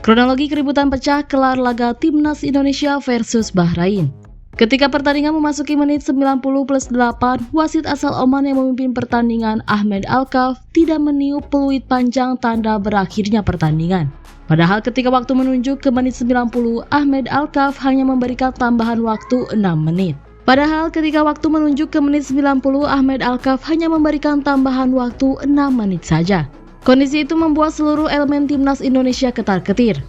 Kronologi keributan pecah kelar laga Timnas Indonesia versus Bahrain. Ketika pertandingan memasuki menit 90 plus 8, wasit asal Oman yang memimpin pertandingan Ahmed Alkaf tidak meniup peluit panjang tanda berakhirnya pertandingan. Padahal ketika waktu menunjuk ke menit 90, Ahmed Alkaf hanya memberikan tambahan waktu 6 menit. Padahal ketika waktu menunjuk ke menit 90, Ahmed Alkaf hanya memberikan tambahan waktu 6 menit saja. Kondisi itu membuat seluruh elemen Timnas Indonesia ketar-ketir.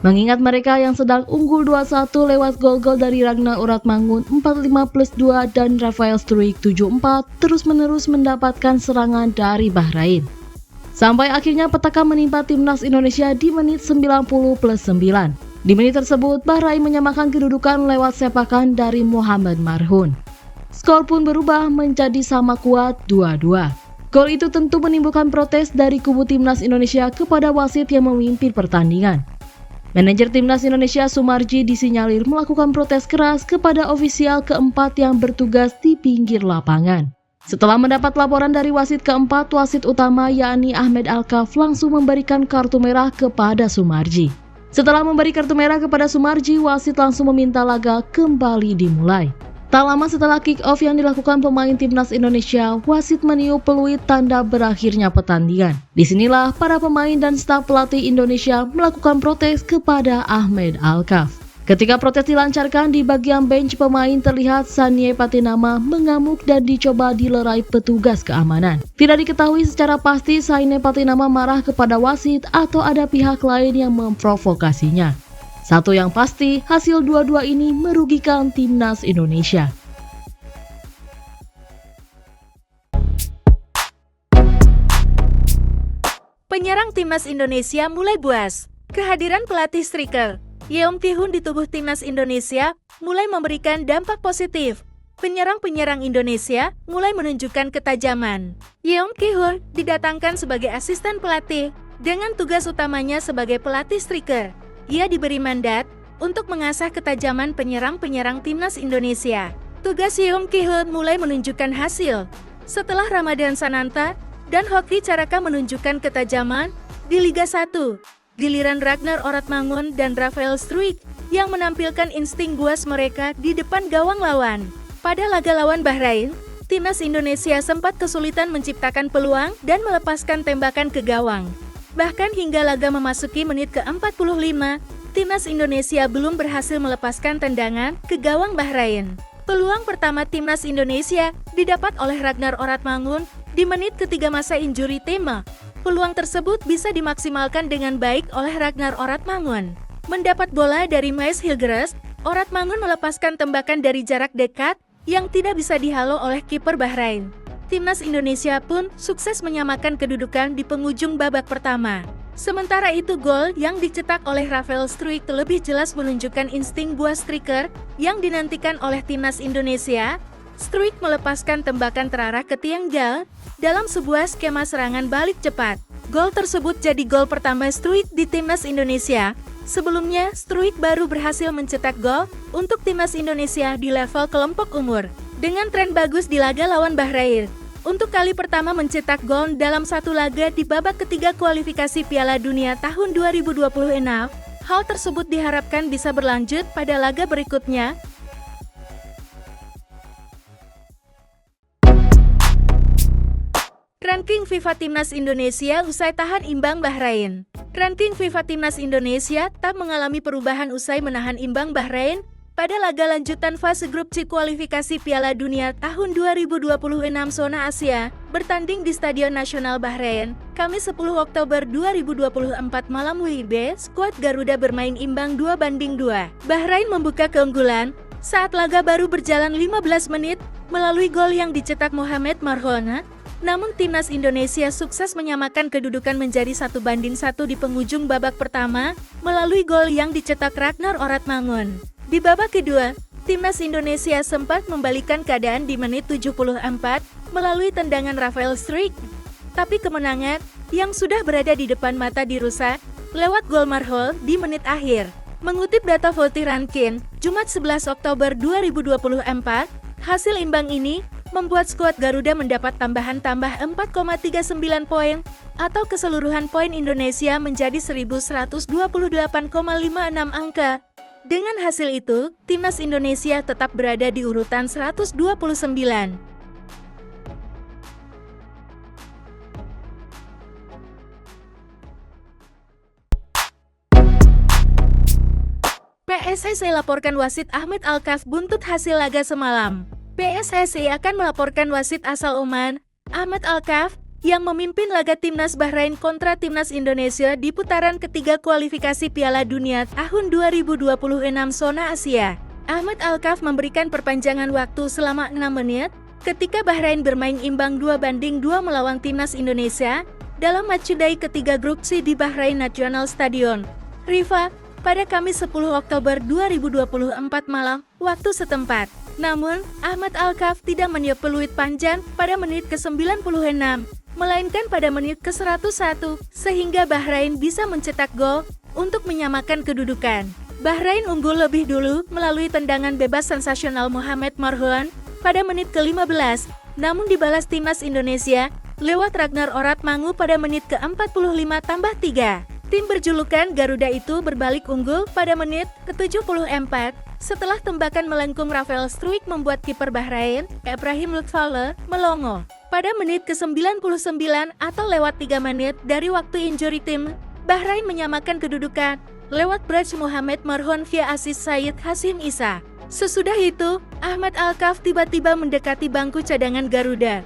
Mengingat mereka yang sedang unggul 2-1 lewat gol-gol dari Ragnar Oratmangun 45 plus 2 dan Rafael Struijk 74 terus-menerus mendapatkan serangan dari Bahrain. Sampai akhirnya petaka menimpa Timnas Indonesia di menit 90 plus 9. Di menit tersebut, Bahrain menyamakan kedudukan lewat sepakan dari Mohamed Marhoun. Skor pun berubah menjadi sama kuat 2-2. Gol itu tentu menimbulkan protes dari kubu Timnas Indonesia kepada wasit yang memimpin pertandingan. Manajer Timnas Indonesia Sumarji disinyalir melakukan protes keras kepada ofisial keempat yang bertugas di pinggir lapangan. Setelah mendapat laporan dari wasit keempat, wasit utama yakni Ahmed Alkaf langsung memberikan kartu merah kepada Sumarji. Setelah memberi kartu merah kepada Sumarji, wasit langsung meminta laga kembali dimulai. Tak lama setelah kick-off yang dilakukan pemain Timnas Indonesia, wasit meniup peluit tanda berakhirnya pertandingan. Disinilah para pemain dan staf pelatih Indonesia melakukan protes kepada Ahmed Alkaf. Ketika protes dilancarkan, di bagian bench pemain terlihat Sanye Patinama mengamuk dan dicoba dilerai petugas keamanan. Tidak diketahui secara pasti Sanye Patinama marah kepada wasit atau ada pihak lain yang memprovokasinya. Satu yang pasti, hasil dua-dua ini merugikan Timnas Indonesia. Penyerang Timnas Indonesia mulai buas. Kehadiran pelatih striker Yeom Ki-hun di tubuh Timnas Indonesia mulai memberikan dampak positif. Penyerang-penyerang Indonesia mulai menunjukkan ketajaman. Yeom Ki-hun didatangkan sebagai asisten pelatih dengan tugas utamanya sebagai pelatih striker. Ia diberi mandat untuk mengasah ketajaman penyerang-penyerang Timnas Indonesia. Tugas Yeom Ki-hun mulai menunjukkan hasil. Setelah Ramadan Sananta dan Hoki Caraka menunjukkan ketajaman di Liga 1, giliran Ragnar Oratmangun dan Rafael Struijk yang menampilkan insting buas mereka di depan gawang lawan. Pada laga lawan Bahrain, Timnas Indonesia sempat kesulitan menciptakan peluang dan melepaskan tembakan ke gawang. Bahkan hingga laga memasuki menit ke-45, Timnas Indonesia belum berhasil melepaskan tendangan ke gawang Bahrain. Peluang pertama Timnas Indonesia didapat oleh Ragnar Oratmangun di menit ketiga masa injury time. Peluang tersebut bisa dimaksimalkan dengan baik oleh Ragnar Oratmangun. Mendapat bola dari Mais Hilgers, Oratmangun melepaskan tembakan dari jarak dekat yang tidak bisa dihalau oleh kiper Bahrain. Timnas Indonesia pun sukses menyamakan kedudukan di penghujung babak pertama. Sementara itu gol yang dicetak oleh Rafael Struijk lebih jelas menunjukkan insting buas striker yang dinantikan oleh Timnas Indonesia. Struijk melepaskan tembakan terarah ke tiang gawang dalam sebuah skema serangan balik cepat. Gol tersebut jadi gol pertama Struijk di Timnas Indonesia. Sebelumnya, Struijk baru berhasil mencetak gol untuk Timnas Indonesia di level kelompok umur. Dengan tren bagus di laga lawan Bahrain, untuk kali pertama mencetak gol dalam satu laga di babak ketiga kualifikasi Piala Dunia tahun 2026, hal tersebut diharapkan bisa berlanjut pada laga berikutnya. Ranking FIFA Timnas Indonesia usai tahan imbang Bahrain. Ranking FIFA Timnas Indonesia tak mengalami perubahan usai menahan imbang Bahrain pada laga lanjutan fase grup C kualifikasi Piala Dunia tahun 2026 zona Asia, bertanding di Stadion Nasional Bahrain, Kamis 10 Oktober 2024 malam WIB, skuad Garuda bermain imbang 2-2. Bahrain membuka keunggulan saat laga baru berjalan 15 menit melalui gol yang dicetak Mohamed Marhoun. Namun Timnas Indonesia sukses menyamakan kedudukan menjadi 1-1 di penghujung babak pertama melalui gol yang dicetak Ragnar Oratmangun. Di babak kedua, Timnas Indonesia sempat membalikkan keadaan di menit 74 melalui tendangan Rafael Struijk. Tapi kemenangan yang sudah berada di depan mata dirusak lewat gol Marhoun di menit akhir. Mengutip data Volti Rankin, Jumat 11 Oktober 2024, hasil imbang ini membuat skuad Garuda mendapat tambahan 4,39 poin atau keseluruhan poin Indonesia menjadi 1128,56 angka. Dengan hasil itu, timnas Indonesia tetap berada di urutan 129. PSSI laporkan wasit Ahmed Alkaf buntut hasil laga semalam. PSSI akan melaporkan wasit asal Oman, Ahmed Alkaf, yang memimpin laga timnas Bahrain kontra timnas Indonesia di putaran ketiga kualifikasi Piala Dunia tahun 2026 zona Asia. Ahmed Alkaf memberikan perpanjangan waktu selama 6 menit ketika Bahrain bermain imbang 2-2 melawan timnas Indonesia dalam matchday ketiga grup C di Bahrain National Stadion, Rifa, pada Kamis 10 Oktober 2024 malam waktu setempat. Namun, Ahmed Alkaf tidak meniup peluit panjang pada menit ke-96, melainkan pada menit ke-101, sehingga Bahrain bisa mencetak gol untuk menyamakan kedudukan. Bahrain unggul lebih dulu melalui tendangan bebas sensasional Mohamed Marhon pada menit ke-15, namun dibalas timnas Indonesia lewat Ragnar Oratmangu pada menit ke-45 tambah 3. Tim berjulukan Garuda itu berbalik unggul pada menit ke-74 setelah tembakan melengkung Rafael Struijk membuat kiper Bahrain, Ibrahim Lutfallah, melongo. Pada menit ke-99 atau lewat 3 menit dari waktu injury time, Bahrain menyamakan kedudukan lewat Braj Mohamed Marhon via asis Said Hasim Isa. Sesudah itu, Ahmed Alkaf tiba-tiba mendekati bangku cadangan Garuda.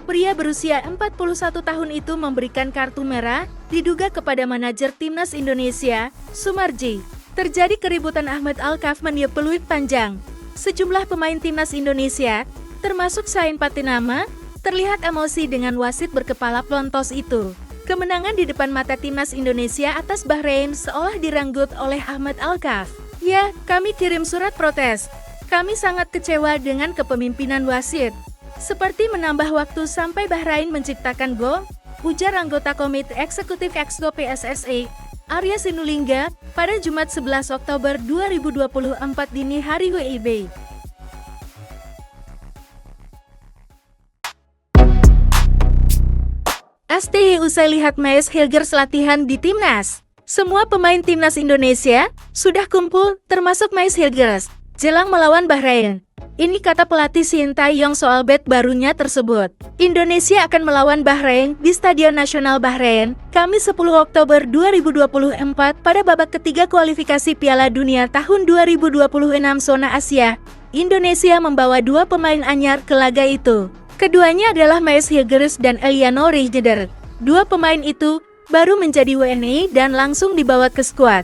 Pria berusia 41 tahun itu memberikan kartu merah, diduga kepada manajer timnas Indonesia, Sumarji. Terjadi keributan Ahmed Alkaf meniup peluit panjang. Sejumlah pemain timnas Indonesia, termasuk Sain Patinama, terlihat emosi dengan wasit berkepala pelontos itu. Kemenangan di depan mata timnas Indonesia atas Bahrain seolah direnggut oleh Ahmed Alkaf. Ya, kami kirim surat protes. Kami sangat kecewa dengan kepemimpinan wasit. Seperti menambah waktu sampai Bahrain menciptakan gol, ujar anggota Komite Eksekutif Exco PSSI, Arya Sinulinga, pada Jumat 11 Oktober 2024 dini hari WIB. STY usai lihat Mees Hilgers latihan di timnas. Semua pemain timnas Indonesia sudah kumpul, termasuk Mees Hilgers, jelang melawan Bahrain. Ini kata pelatih Sintayong soal bet barunya tersebut. Indonesia akan melawan Bahrain di Stadion Nasional Bahrain, Kamis 10 Oktober 2024 pada babak ketiga kualifikasi Piala Dunia tahun 2026 zona Asia. Indonesia membawa 2 pemain anyar ke laga itu. Keduanya adalah Mees Hilgers dan Eliano Reijneder. 2 pemain itu baru menjadi WNI dan langsung dibawa ke skuad.